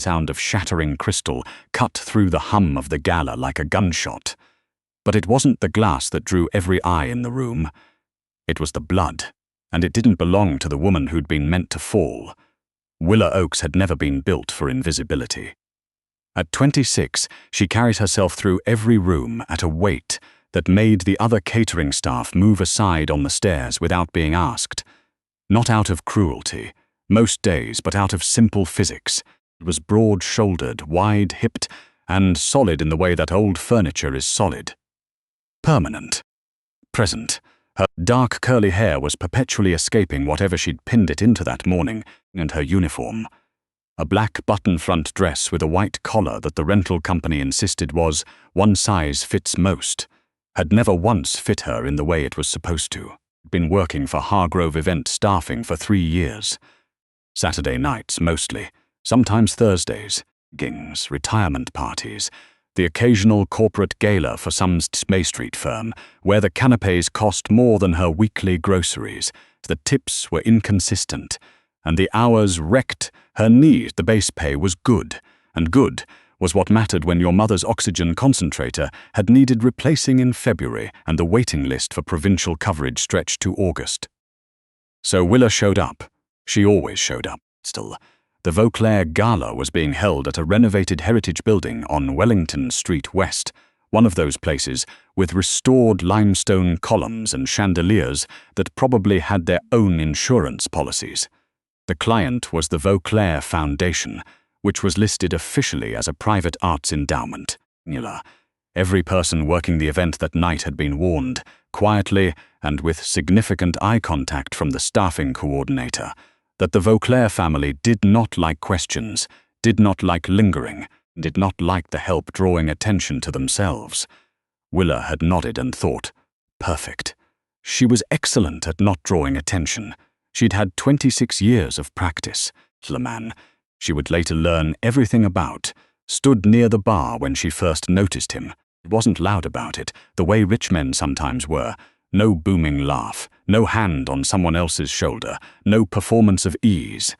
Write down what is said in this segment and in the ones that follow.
sound of shattering crystal cut through the hum of the gala like a gunshot. But it wasn't the glass that drew every eye in the room. It was the blood, and it didn't belong to the woman who'd been meant to fall. Willa Oakes had never been built for invisibility. At 26, she carried herself through every room at a weight that made the other catering staff move aside on the stairs without being asked. Not out of cruelty, most days, but out of simple physics. It was broad-shouldered, wide-hipped, and solid in the way that old furniture is solid. Permanent. Present. Her dark curly hair was perpetually escaping whatever she'd pinned it into that morning, and her uniform. A black button-front dress with a white collar that the rental company insisted was one size fits most, had never once fit her in the way it was supposed to. Been working for Hargrove event staffing for 3 years. Saturday nights mostly, sometimes Thursdays, gigs, retirement parties, the occasional corporate gala for some May Street firm, where the canapés cost more than her weekly groceries, the tips were inconsistent, and the hours wrecked her knees. The base pay was good, and good was what mattered when your mother's oxygen concentrator had needed replacing in February and the waiting list for provincial coverage stretched to August. So Willa showed up. She always showed up, still. The Vauclaire Gala was being held at a renovated heritage building on Wellington Street West, one of those places with restored limestone columns and chandeliers that probably had their own insurance policies. The client was the Vauclaire Foundation, which was listed officially as a private arts endowment. Every person working the event that night had been warned, quietly and with significant eye contact from the staffing coordinator, that the Vauclaire family did not like questions, did not like lingering, did not like the help drawing attention to themselves. Willa had nodded and thought, perfect. She was excellent at not drawing attention. She'd had 26 years of practice. The man she would later learn everything about, stood near the bar when she first noticed him. He wasn't loud about it, the way rich men sometimes were. No booming laugh, no hand on someone else's shoulder, no performance of ease.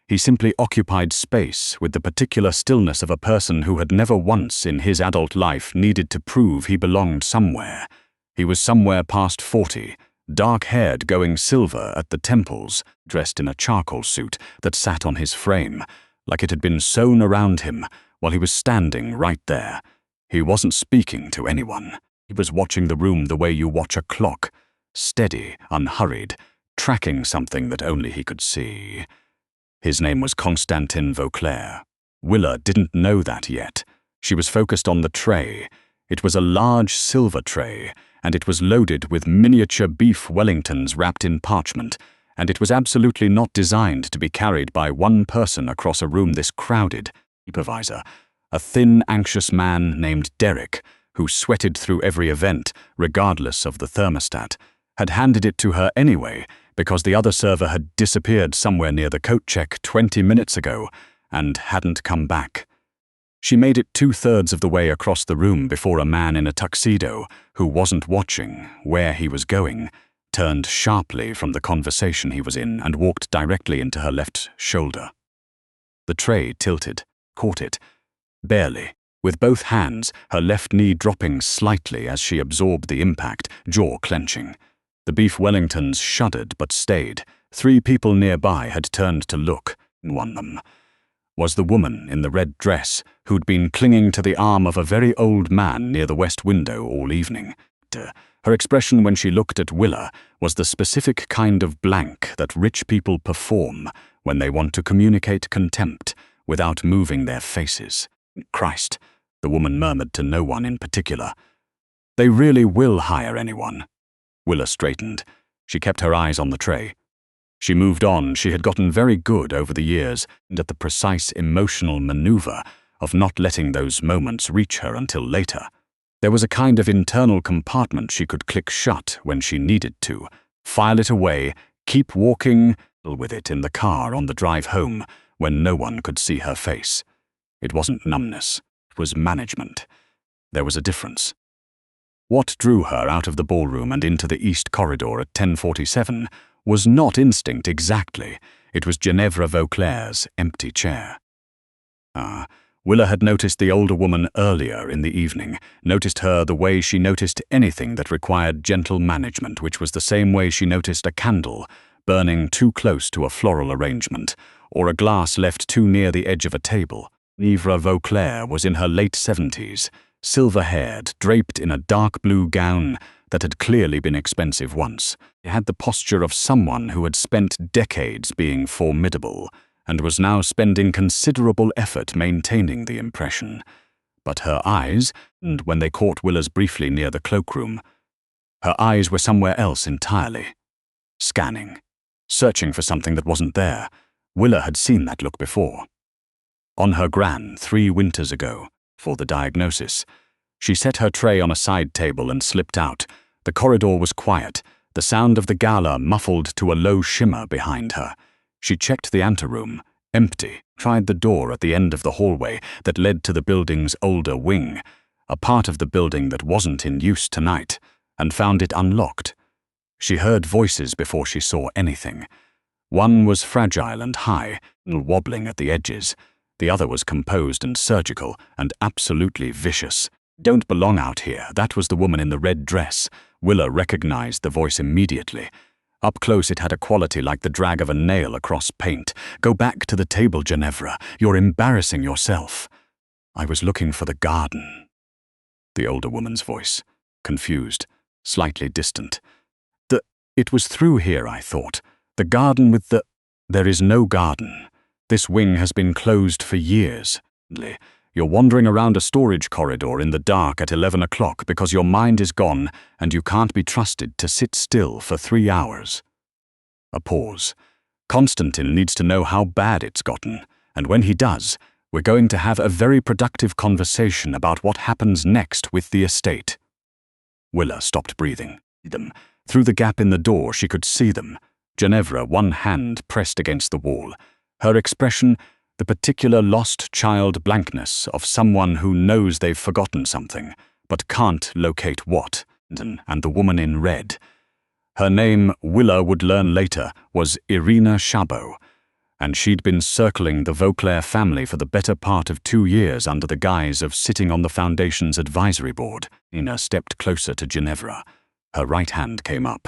He simply occupied space with the particular stillness of a person who had never once in his adult life needed to prove he belonged somewhere. He was somewhere past 40, dark-haired going silver at the temples, dressed in a charcoal suit that sat on his frame, like it had been sewn around him while he was standing right there. He wasn't speaking to anyone. He was watching the room the way you watch a clock, steady, unhurried, tracking something that only he could see. His name was Constantin Vauclaire. Willa didn't know that yet. She was focused on the tray. It was a large silver tray, and it was loaded with miniature beef Wellingtons wrapped in parchment, and it was absolutely not designed to be carried by one person across a room this crowded. Supervisor, a thin, anxious man named Derek, who sweated through every event, regardless of the thermostat, had handed it to her anyway because the other server had disappeared somewhere near the coat check 20 minutes ago and hadn't come back. She made it 2/3 of the way across the room before a man in a tuxedo, who wasn't watching where he was going, turned sharply from the conversation he was in and walked directly into her left shoulder. The tray tilted, caught it, barely, with both hands, her left knee dropping slightly as she absorbed the impact, jaw clenching. The beef Wellingtons shuddered but stayed. 3 people nearby had turned to look. One of them was the woman in the red dress who'd been clinging to the arm of a very old man near the west window all evening. Her expression when she looked at Willa was the specific kind of blank that rich people perform when they want to communicate contempt without moving their faces. Christ, the woman murmured to no one in particular. They really will hire anyone. Willa straightened. She kept her eyes on the tray. She moved on. She had gotten very good over the years and at the precise emotional maneuver of not letting those moments reach her until later. There was a kind of internal compartment she could click shut when she needed to, file it away, keep walking with it in the car on the drive home when no one could see her face. It wasn't numbness. It was management. There was a difference. What drew her out of the ballroom and into the east corridor at 10:47 was not instinct exactly. It was Ginevra Vauclaire's empty chair. Willa had noticed the older woman earlier in the evening, noticed her the way she noticed anything that required gentle management, which was the same way she noticed a candle burning too close to a floral arrangement, or a glass left too near the edge of a table. Irina Vauclaire was in her late 70s, silver-haired, draped in a dark blue gown that had clearly been expensive once. She had the posture of someone who had spent decades being formidable, and was now spending considerable effort maintaining the impression. But her eyes, and when they caught Willa's briefly near the cloakroom, her eyes were somewhere else entirely. Scanning, searching for something that wasn't there. Willa had seen that look before. On her gran 3 winters ago, for the diagnosis, she set her tray on a side table and slipped out. The corridor was quiet, the sound of the gala muffled to a low shimmer behind her. She checked the anteroom, empty, tried the door at the end of the hallway that led to the building's older wing, a part of the building that wasn't in use tonight, and found it unlocked. She heard voices before she saw anything. One was fragile and high, wobbling at the edges. The other was composed and surgical, and absolutely vicious. "Don't belong out here." That was the woman in the red dress. Willa recognized the voice immediately. Up close it had a quality like the drag of a nail across paint. "Go back to the table, Ginevra. You're embarrassing yourself." "I was looking for the garden." The older woman's voice, confused, slightly distant. It was through here, I thought. The garden with the... There is no garden. This wing has been closed for years. You're wandering around a storage corridor in the dark at 11 o'clock because your mind is gone and you can't be trusted to sit still for 3 hours. A pause. Constantin needs to know how bad it's gotten, and when he does, we're going to have a very productive conversation about what happens next with the estate. Willa stopped breathing. Through the gap in the door she could see them. Ginevra, one hand pressed against the wall. Her expression, the particular lost child blankness of someone who knows they've forgotten something, but can't locate what. And the woman in red. Her name, Willa would learn later, was Irina Chabot, and she'd been circling the Vauclaire family for the better part of 2 years under the guise of sitting on the Foundation's advisory board. Irina stepped closer to Ginevra. Her right hand came up.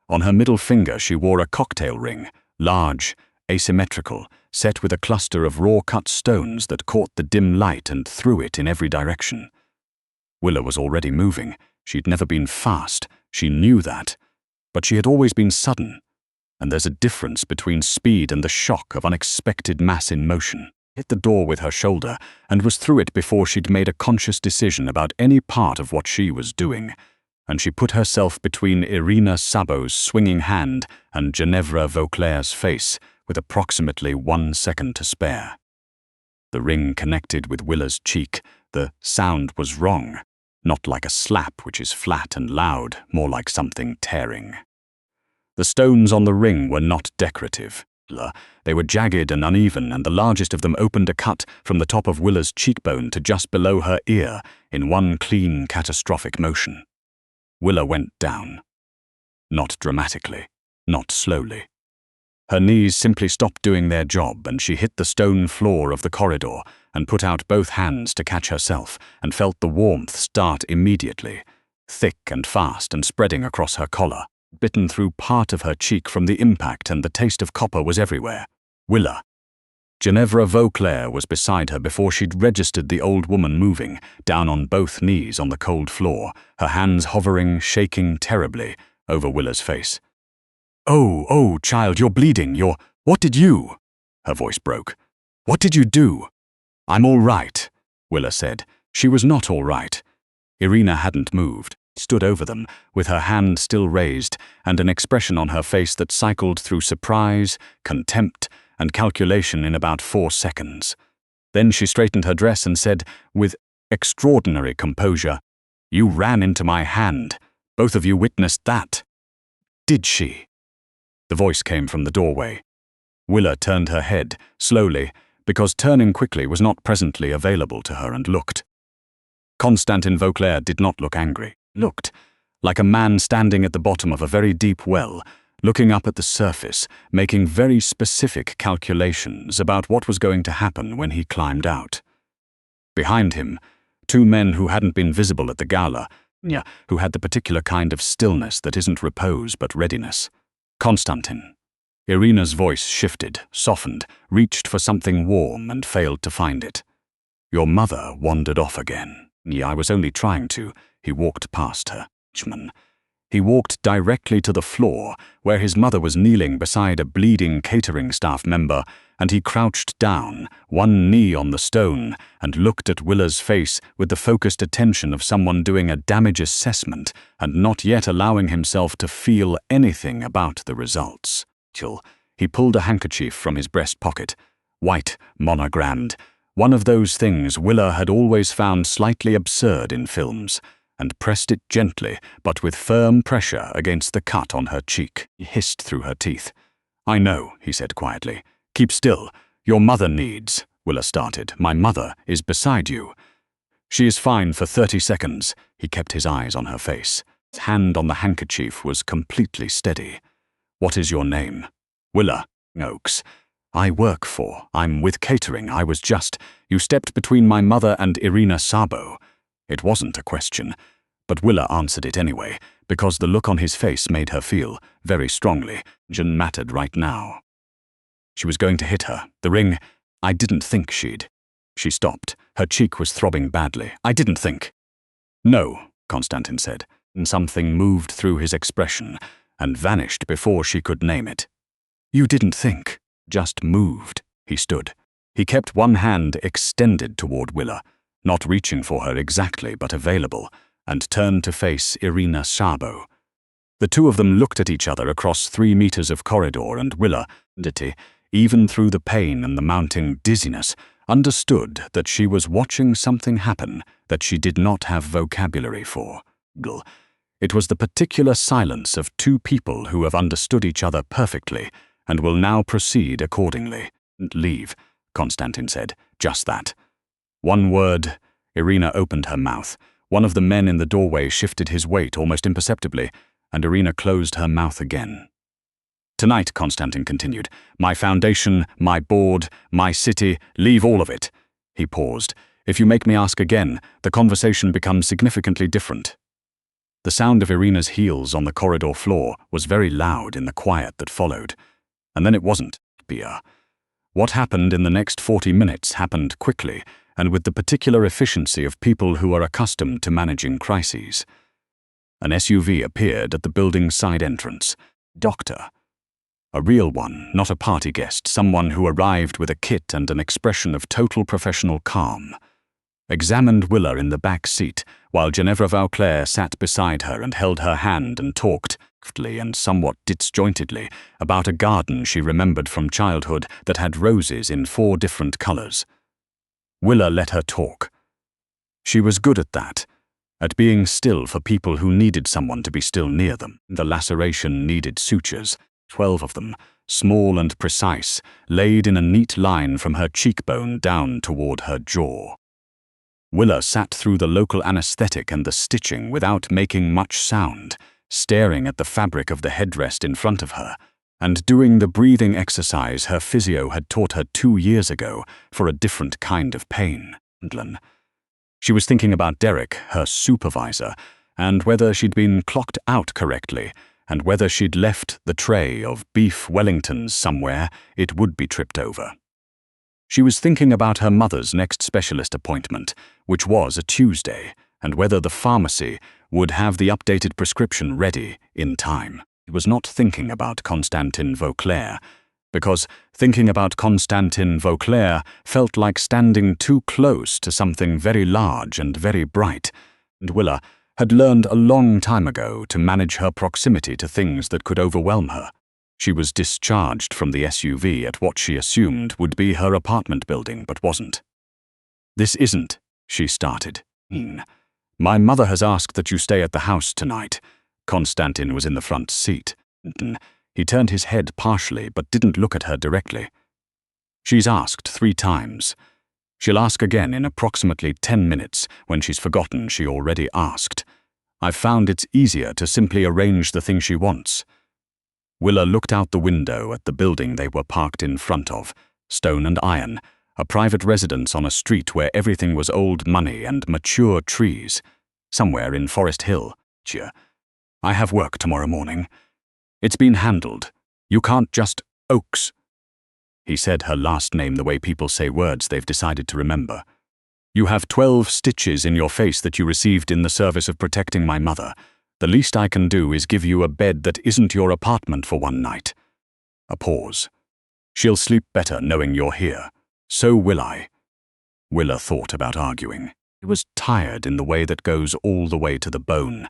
On her middle finger she wore a cocktail ring, large, asymmetrical, set with a cluster of raw-cut stones that caught the dim light and threw it in every direction. Willa was already moving. She'd never been fast, she knew that. But she had always been sudden, and there's a difference between speed and the shock of unexpected mass in motion. Hit the door with her shoulder and was through it before she'd made a conscious decision about any part of what she was doing. And she put herself between Irina Chabot's swinging hand and Ginevra Vauclaire's face, with approximately 1 second to spare. The ring connected with Willa's cheek. The sound was wrong, not like a slap, which is flat and loud, more like something tearing. The stones on the ring were not decorative. They were jagged and uneven, and the largest of them opened a cut from the top of Willa's cheekbone to just below her ear in one clean, catastrophic motion. Willa went down. Not dramatically, not slowly. Her knees simply stopped doing their job, and she hit the stone floor of the corridor and put out both hands to catch herself, and felt the warmth start immediately, thick and fast and spreading across her collar, bitten through part of her cheek from the impact, and the taste of copper was everywhere. Willa. Ginevra Vauclaire was beside her before she'd registered the old woman moving, down on both knees on the cold floor, her hands hovering, shaking terribly, over Willa's face. Oh, child, you're bleeding, what did you?" Her voice broke. "What did you do?" "I'm all right," Willa said. She was not all right. Irina hadn't moved, stood over them, with her hand still raised, and an expression on her face that cycled through surprise, contempt, and calculation in about 4 seconds. Then she straightened her dress and said, with extraordinary composure, "You ran into my hand. Both of you witnessed that." "Did she?" The voice came from the doorway. Willa turned her head, slowly, because turning quickly was not presently available to her, and looked. Constantin Vauclaire did not look angry. Looked like a man standing at the bottom of a very deep well, looking up at the surface, making very specific calculations about what was going to happen when he climbed out. Behind him, two men who hadn't been visible at the gala, who had the particular kind of stillness that isn't repose but readiness. Constantin. Irina's voice shifted, softened, reached for something warm and failed to find it. Your mother wandered off again. I was only trying to. He walked past her. He walked directly to the floor, where his mother was kneeling beside a bleeding catering-staff member, and he crouched down, one knee on the stone, and looked at Willa's face with the focused attention of someone doing a damage assessment and not yet allowing himself to feel anything about the results. He pulled a handkerchief from his breast pocket, white, monogrammed, one of those things Willa had always found slightly absurd in films, and pressed it gently but with firm pressure against the cut on her cheek. He hissed through her teeth. I know, he said quietly. Keep still. Your mother needs, Willa started. My mother is beside you. She is fine for 30 seconds. He kept his eyes on her face. His hand on the handkerchief was completely steady. What is your name? Willa Oakes. I'm with catering. You stepped between my mother and Irina Sabo. It wasn't a question, but Willa answered it anyway, because the look on his face made her feel, very strongly, Jen mattered right now. She was going to hit her. The ring, I didn't think she'd. She stopped. Her cheek was throbbing badly. I didn't think. No, Constantin said, and something moved through his expression and vanished before she could name it. You didn't think, just moved. He stood. He kept one hand extended toward Willa, not reaching for her exactly but available, and turned to face Irina Sabo. The two of them looked at each other across 3 meters of corridor, and Willa, even through the pain and the mounting dizziness, understood that she was watching something happen that she did not have vocabulary for. It was the particular silence of two people who have understood each other perfectly and will now proceed accordingly. Leave, Constantin said. Just that. One word. Irina opened her mouth. One of the men in the doorway shifted his weight almost imperceptibly, and Irina closed her mouth again. Tonight, Constantin continued, my foundation, my board, my city, leave all of it. He paused. If you make me ask again, the conversation becomes significantly different. The sound of Irina's heels on the corridor floor was very loud in the quiet that followed. And then it wasn't. What happened in the next 40 minutes happened quickly, and with the particular efficiency of people who are accustomed to managing crises. An SUV appeared at the building's side entrance. Doctor. A real one, not a party guest, someone who arrived with a kit and an expression of total professional calm. Examined Willa in the back seat, while Constantin Vauclaire sat beside her and held her hand and talked, softly and somewhat disjointedly, about a garden she remembered from childhood that had roses in 4 different colors. Willa let her talk. She was good at that, at being still for people who needed someone to be still near them. The laceration needed sutures, 12 of them, small and precise, laid in a neat line from her cheekbone down toward her jaw. Willa sat through the local anesthetic and the stitching without making much sound, staring at the fabric of the headrest in front of her, and doing the breathing exercise her physio had taught her 2 years ago for a different kind of pain. She was thinking about Derek, her supervisor, and whether she'd been clocked out correctly, and whether she'd left the tray of beef Wellingtons somewhere it would be tripped over. She was thinking about her mother's next specialist appointment, which was a Tuesday, and whether the pharmacy would have the updated prescription ready in time. She was not thinking about Constantin Vauclaire, because thinking about Constantin Vauclaire felt like standing too close to something very large and very bright, and Willa had learned a long time ago to manage her proximity to things that could overwhelm her. She was discharged from the SUV at what she assumed would be her apartment building, but wasn't. This isn't, she started. My mother has asked that you stay at the house tonight. Constantin was in the front seat. He turned his head partially, but didn't look at her directly. She's asked 3 times. She'll ask again in approximately 10 minutes, when she's forgotten she already asked. I've found it's easier to simply arrange the thing she wants. Willa looked out the window at the building they were parked in front of, stone and iron, a private residence on a street where everything was old money and mature trees, somewhere in Forest Hill. I have work tomorrow morning. It's been handled. You can't just Oakes. He said her last name the way people say words they've decided to remember. You have 12 stitches in your face that you received in the service of protecting my mother. The least I can do is give you a bed that isn't your apartment for one night. A pause. She'll sleep better knowing you're here. So will I. Willa thought about arguing. She was tired in the way that goes all the way to the bone,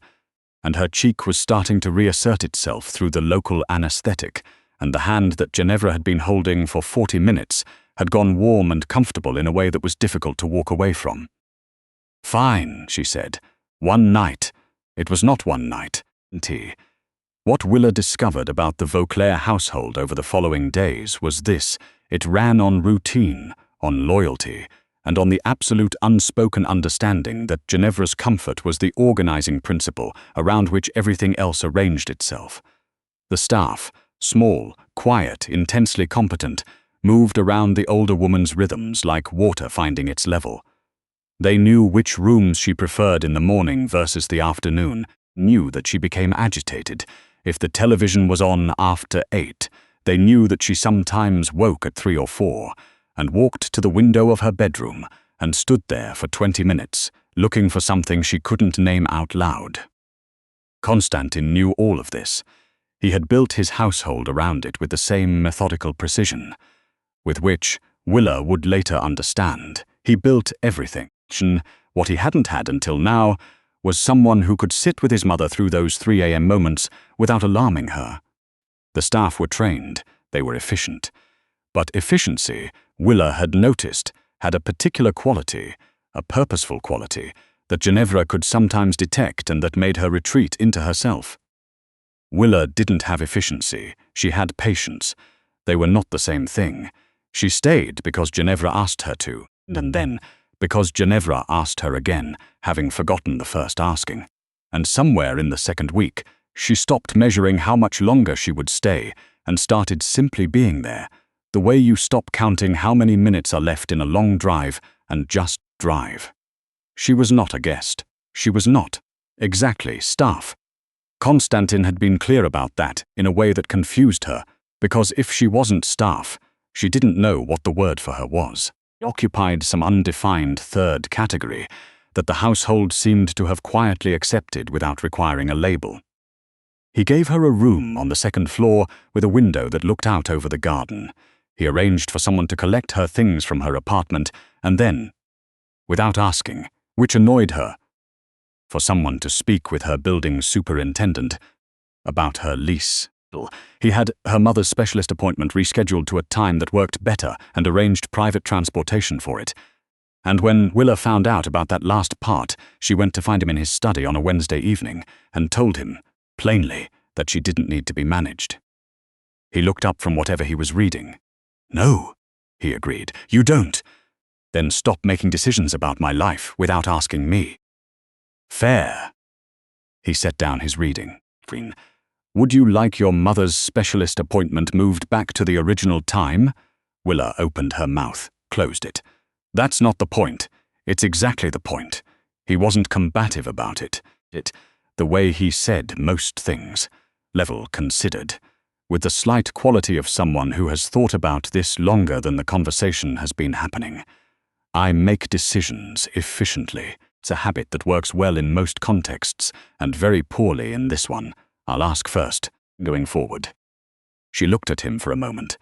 and her cheek was starting to reassert itself through the local anesthetic, and the hand that Ginevra had been holding for 40 minutes had gone warm and comfortable in a way that was difficult to walk away from. Fine, she said. One night. It was not one night. What Willa discovered about the Vauclaire household over the following days was this: it ran on routine, on loyalty, and on the absolute unspoken understanding that Ginevra's comfort was the organizing principle around which everything else arranged itself. The staff, small, quiet, intensely competent, moved around the older woman's rhythms like water finding its level. They knew which rooms she preferred in the morning versus the afternoon, knew that she became agitated if the television was on after 8. They knew that she sometimes woke at 3 or 4 and walked to the window of her bedroom and stood there for 20 minutes, looking for something she couldn't name out loud. Constantin knew all of this. He had built his household around it with the same methodical precision, with which Willa would later understand. He built everything. What he hadn't had until now was someone who could sit with his mother through those 3 a.m. moments without alarming her. The staff were trained, they were efficient. But efficiency, Willa had noticed, had a particular quality, a purposeful quality, that Ginevra could sometimes detect and that made her retreat into herself. Willa didn't have efficiency, she had patience. They were not the same thing. She stayed because Ginevra asked her to, and then because Ginevra asked her again, having forgotten the first asking. And somewhere in the second week, she stopped measuring how much longer she would stay and started simply being there, the way you stop counting how many minutes are left in a long drive and just drive. She was not a guest. She was not, exactly, staff. Constantin had been clear about that in a way that confused her, because if she wasn't staff, she didn't know what the word for her was. She occupied some undefined third category that the household seemed to have quietly accepted without requiring a label. He gave her a room on the second floor with a window that looked out over the garden. He arranged for someone to collect her things from her apartment, and then, without asking, which annoyed her, for someone to speak with her building superintendent about her lease. He had her mother's specialist appointment rescheduled to a time that worked better and arranged private transportation for it. And when Willa found out about that last part, she went to find him in his study on a Wednesday evening and told him, plainly, that she didn't need to be managed. He looked up from whatever he was reading. No, he agreed, you don't. Then stop making decisions about my life without asking me. Fair. He set down his reading. Would you like your mother's specialist appointment moved back to the original time? Willa opened her mouth, closed it. That's not the point. It's exactly the point. He wasn't combative about it. The way he said most things, level considered, with the slight quality of someone who has thought about this longer than the conversation has been happening. I make decisions efficiently. It's a habit that works well in most contexts and very poorly in this one. I'll ask first, going forward. She looked at him for a moment.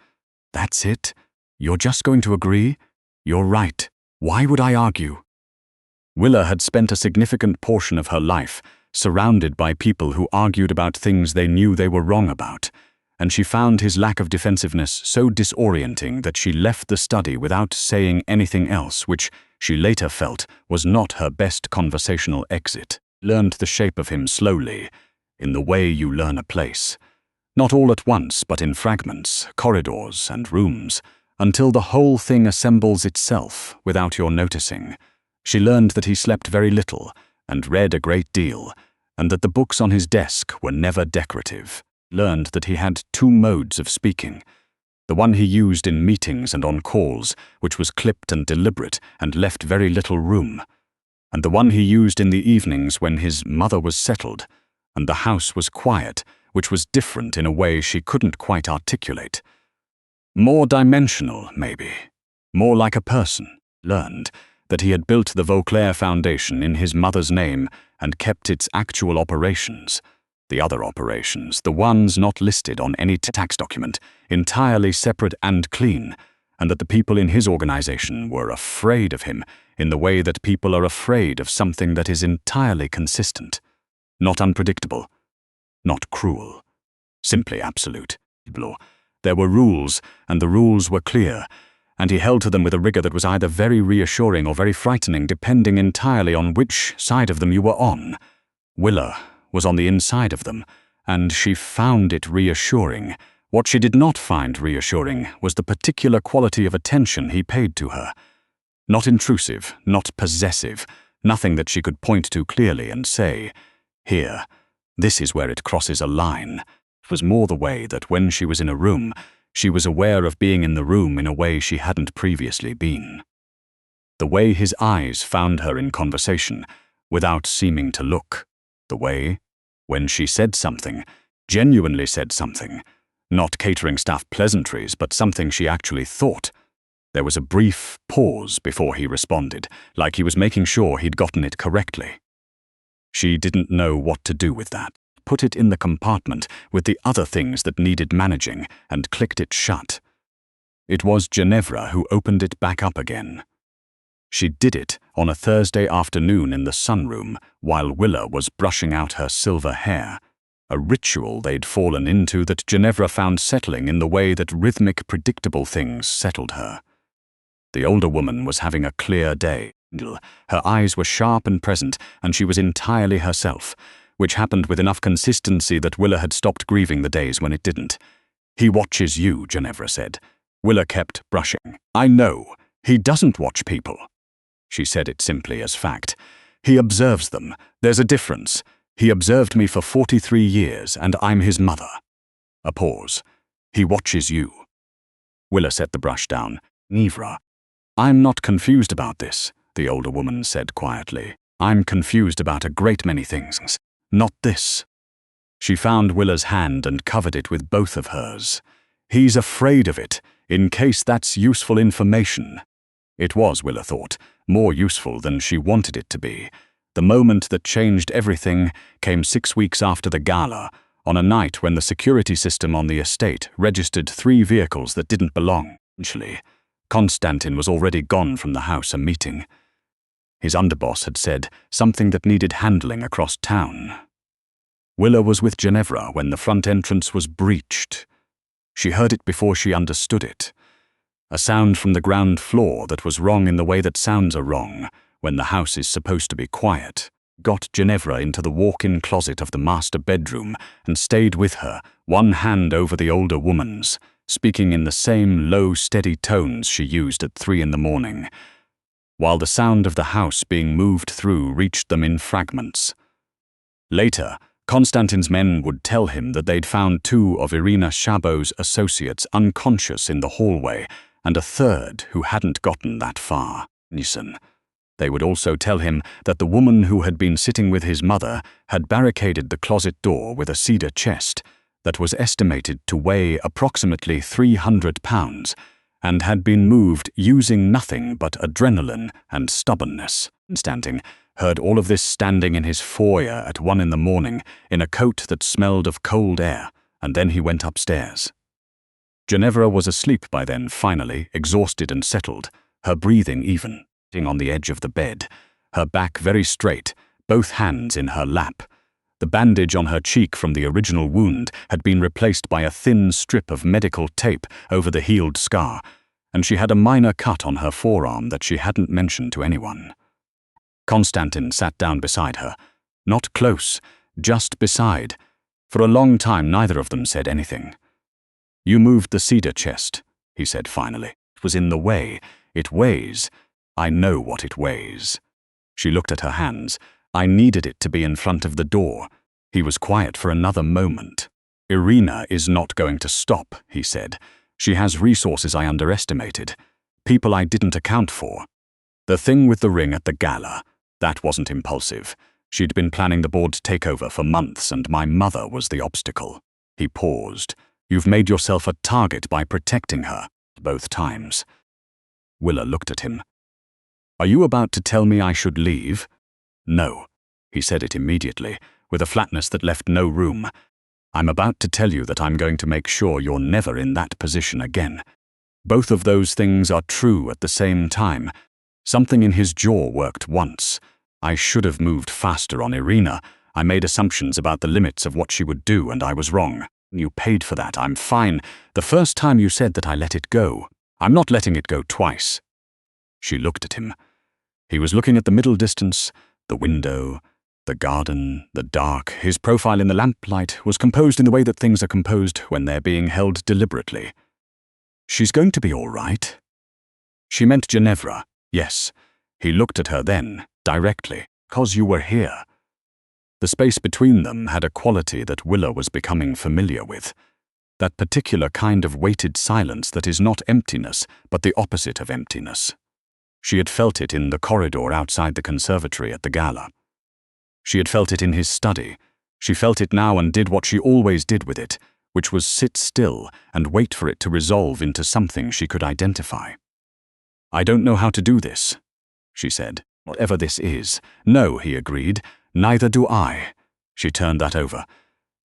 That's it? You're just going to agree? You're right. Why would I argue? Willa had spent a significant portion of her life surrounded by people who argued about things they knew they were wrong about, and she found his lack of defensiveness so disorienting that she left the study without saying anything else, which she later felt was not her best conversational exit. Learned the shape of him slowly, in the way you learn a place. Not all at once, but in fragments, corridors, and rooms, until the whole thing assembles itself without your noticing. She learned that he slept very little and read a great deal, and that the books on his desk were never decorative. learned that he had two modes of speaking. The one he used in meetings and on calls, which was clipped and deliberate and left very little room, and the one he used in the evenings when his mother was settled and the house was quiet, which was different in a way she couldn't quite articulate. More dimensional, maybe. More like a person. Learned that he had built the Vauclaire Foundation in his mother's name and kept its actual operations. The other operations, the ones not listed on any tax document, entirely separate and clean, and that the people in his organization were afraid of him in the way that people are afraid of something that is entirely consistent. Not unpredictable. Not cruel. Simply absolute. There were rules, and the rules were clear, and he held to them with a rigor that was either very reassuring or very frightening, depending entirely on which side of them you were on. Willa was on the inside of them, and she found it reassuring. What she did not find reassuring was the particular quality of attention he paid to her. Not intrusive, not possessive, nothing that she could point to clearly and say, "Here, this is where it crosses a line." It was more the way that when she was in a room, she was aware of being in the room in a way she hadn't previously been. The way his eyes found her in conversation, without seeming to look. The way, when she said something, genuinely said something, not catering-staff pleasantries, but something she actually thought. There was a brief pause before he responded, like he was making sure he'd gotten it correctly. She didn't know what to do with that. Put it in the compartment with the other things that needed managing and clicked it shut. It was Ginevra who opened it back up again. She did it on a Thursday afternoon in the sunroom while Willa was brushing out her silver hair, a ritual they'd fallen into that Ginevra found settling in the way that rhythmic, predictable things settled her. The older woman was having a clear day. Her eyes were sharp and present, and she was entirely herself, which happened with enough consistency that Willa had stopped grieving the days when it didn't. "He watches you," Ginevra said. Willa kept brushing. "I know. He doesn't watch people." She said it simply as fact. "He observes them. There's a difference. He observed me for 43 years, and I'm his mother." A pause. "He watches you." Willa set the brush down. "Nivra, I'm not confused about this," the older woman said quietly. "I'm confused about a great many things. Not this." She found Willa's hand and covered it with both of hers. "He's afraid of it, in case that's useful information." It was, Willa thought, more useful than she wanted it to be. The moment that changed everything came 6 weeks after the gala, on a night when the security system on the estate registered 3 vehicles that didn't belong. Eventually, Constantin was already gone from the house a meeting. His underboss had said something that needed handling across town. Willa was with Ginevra when the front entrance was breached. She heard it before she understood it. A sound from the ground floor that was wrong in the way that sounds are wrong when the house is supposed to be quiet, got Ginevra into the walk-in closet of the master bedroom and stayed with her, one hand over the older woman's, speaking in the same low, steady tones she used at 3 in the morning, while the sound of the house being moved through reached them in fragments. Later, Constantin's men would tell him that they'd found 2 of Irina Chabot's associates unconscious in the hallway and a third who hadn't gotten that far. Nissen. They would also tell him that the woman who had been sitting with his mother had barricaded the closet door with a cedar chest that was estimated to weigh approximately 300 pounds and had been moved using nothing but adrenaline and stubbornness. Constantin heard all of this standing in his foyer at 1 in the morning in a coat that smelled of cold air, and then he went upstairs. Ginevra was asleep by then, finally, exhausted and settled, her breathing even, sitting on the edge of the bed, her back very straight, both hands in her lap. The bandage on her cheek from the original wound had been replaced by a thin strip of medical tape over the healed scar, and she had a minor cut on her forearm that she hadn't mentioned to anyone. Constantin sat down beside her. Not close, just beside. For a long time neither of them said anything. "You moved the cedar chest," he said finally. "It was in the way. It weighs. I know what it weighs." She looked at her hands. "I needed it to be in front of the door." He was quiet for another moment. Irina is not going to stop, he said. She has resources I underestimated. People I didn't account for. The thing with the ring at the gala, that wasn't impulsive. She'd been planning the board takeover for months, and my mother was the obstacle. He paused. You've made yourself a target by protecting her, both times. Willa looked at him. Are you about to tell me I should leave? No. He said it immediately, with a flatness that left no room. I'm about to tell you that I'm going to make sure you're never in that position again. Both of those things are true at the same time. Something in his jaw worked once. I should have moved faster on Irina. I made assumptions about the limits of what she would do, and I was wrong. You paid for that. I'm fine. The first time you said that I let it go. I'm not letting it go twice. She looked at him. He was looking at the middle distance, the window, the garden, the dark. His profile in the lamplight was composed in the way that things are composed when they're being held deliberately. She's going to be all right. She meant Ginevra, yes. He looked at her then, directly, 'cause you were here. The space between them had a quality that Willa was becoming familiar with. That particular kind of weighted silence that is not emptiness, but the opposite of emptiness. She had felt it in the corridor outside the conservatory at the gala. She had felt it in his study. She felt it now and did what she always did with it, which was sit still and wait for it to resolve into something she could identify. I don't know how to do this, she said. Whatever this is. No, he agreed. Neither do I. She turned that over.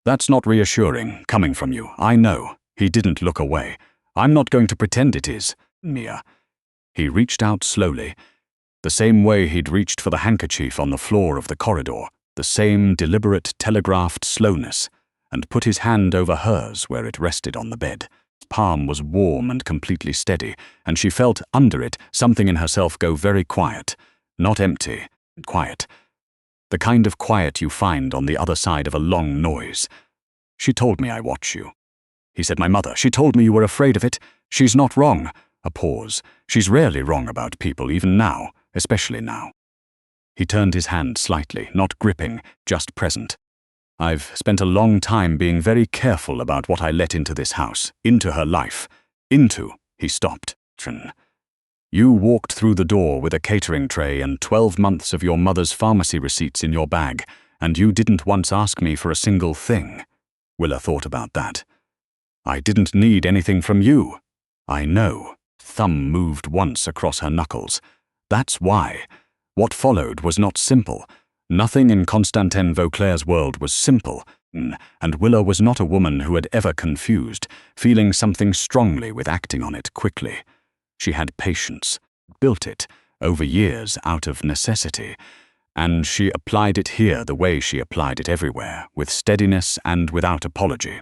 That's not reassuring, coming from you. I know. He didn't look away. I'm not going to pretend it is. Mia. He reached out slowly, the same way he'd reached for the handkerchief on the floor of the corridor, the same deliberate telegraphed slowness, and put his hand over hers where it rested on the bed. His palm was warm and completely steady, and she felt under it something in herself go very quiet. Not empty, quiet. The kind of quiet you find on the other side of a long noise. She told me I watch you. He said, my mother, she told me you were afraid of it. She's not wrong. A pause. She's rarely wrong about people, even now, especially now. He turned his hand slightly, not gripping, just present. I've spent a long time being very careful about what I let into this house, into her life. He stopped. You walked through the door with a catering tray and 12 months of your mother's pharmacy receipts in your bag, and you didn't once ask me for a single thing. Willa thought about that. I didn't need anything from you. I know. Thumb moved once across her knuckles. That's why. What followed was not simple. Nothing in Constantin Vauclaire's world was simple, and Willa was not a woman who had ever confused, feeling something strongly with acting on it quickly. She had patience, built it, over years out of necessity, and she applied it here the way she applied it everywhere, with steadiness and without apology.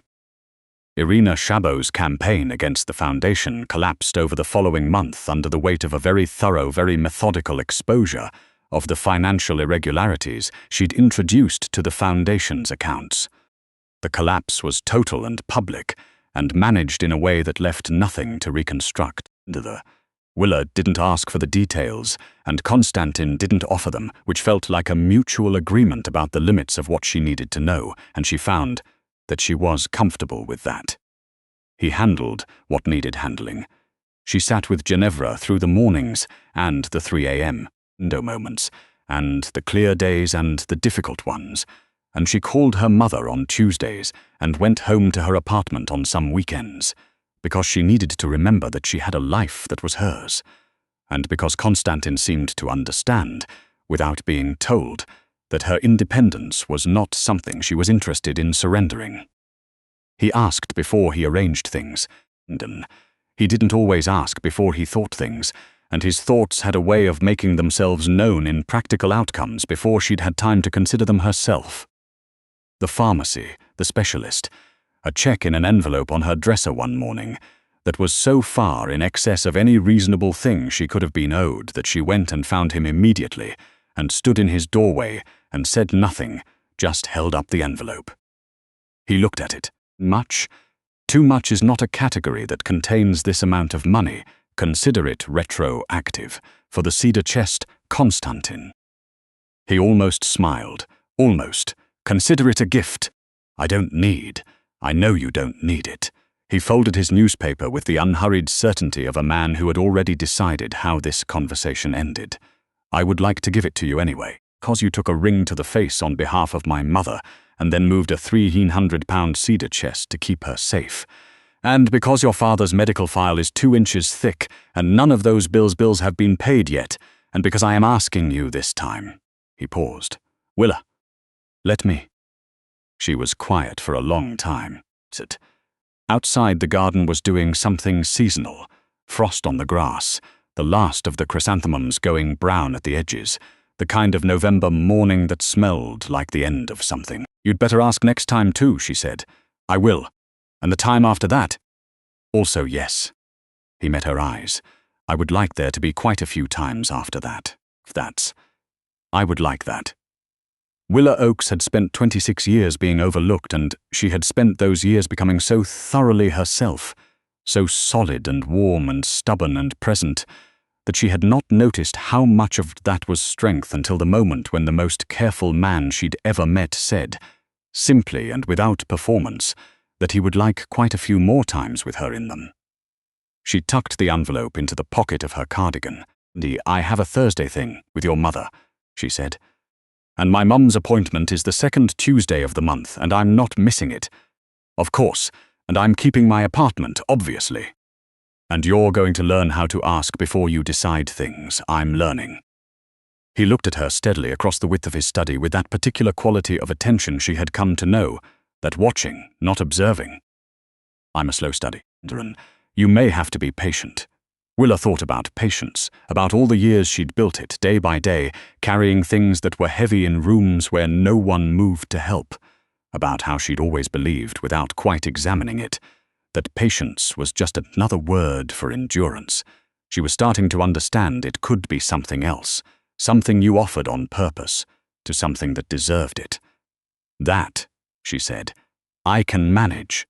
Irina Chabot's campaign against the Foundation collapsed over the following month under the weight of a very thorough, very methodical exposure of the financial irregularities she'd introduced to the Foundation's accounts. The collapse was total and public, and managed in a way that left nothing to reconstruct. Willa didn't ask for the details, and Constantin didn't offer them, which felt like a mutual agreement about the limits of what she needed to know, and she found that she was comfortable with that. He handled what needed handling. She sat with Ginevra through the mornings and the 3 a.m. moments, and the clear days and the difficult ones, and she called her mother on Tuesdays and went home to her apartment on some weekends, because she needed to remember that she had a life that was hers, and because Constantin seemed to understand, without being told, that her independence was not something she was interested in surrendering. He asked before he arranged things. He didn't always ask before he thought things, and his thoughts had a way of making themselves known in practical outcomes before she'd had time to consider them herself. The pharmacy, the specialist, a check in an envelope on her dresser one morning that was so far in excess of any reasonable thing she could have been owed that she went and found him immediately and stood in his doorway and said nothing, just held up the envelope. He looked at it. Much? Too much is not a category that contains this amount of money. Consider it retroactive. For the cedar chest, Constantin. He almost smiled. Almost. Consider it a gift. I don't need. I know you don't need it." He folded his newspaper with the unhurried certainty of a man who had already decided how this conversation ended. "I would like to give it to you anyway, 'cause you took a ring to the face on behalf of my mother and then moved a 1,300-pound cedar chest to keep her safe. And because your father's medical file is 2 inches thick and none of those bills have been paid yet, and because I am asking you this time." He paused. "Willa, let me." She was quiet for a long time. Outside, the garden was doing something seasonal. Frost on the grass, the last of the chrysanthemums going brown at the edges, the kind of November morning that smelled like the end of something. "You'd better ask next time too," she said. "I will. And the time after that?" "Also yes." He met her eyes. "I would like there to be quite a few times after that. I would like that." Willa Oakes had spent 26 years being overlooked, and she had spent those years becoming so thoroughly herself, so solid and warm and stubborn and present, that she had not noticed how much of that was strength until the moment when the most careful man she'd ever met said, simply and without performance, that he would like quite a few more times with her in them. She tucked the envelope into the pocket of her cardigan. "I have a Thursday thing with your mother," she said. "And my mum's appointment is the 2nd Tuesday of the month, and I'm not missing it. Of course, and I'm keeping my apartment, obviously. And you're going to learn how to ask before you decide things. I'm learning." He looked at her steadily across the width of his study with that particular quality of attention she had come to know, that watching, not observing. "I'm a slow study, Darren. You may have to be patient." Willa thought about patience, about all the years she'd built it, day by day, carrying things that were heavy in rooms where no one moved to help, about how she'd always believed, without quite examining it, that patience was just another word for endurance. She was starting to understand it could be something else, something you offered on purpose, to something that deserved it. "That," she said, "I can manage."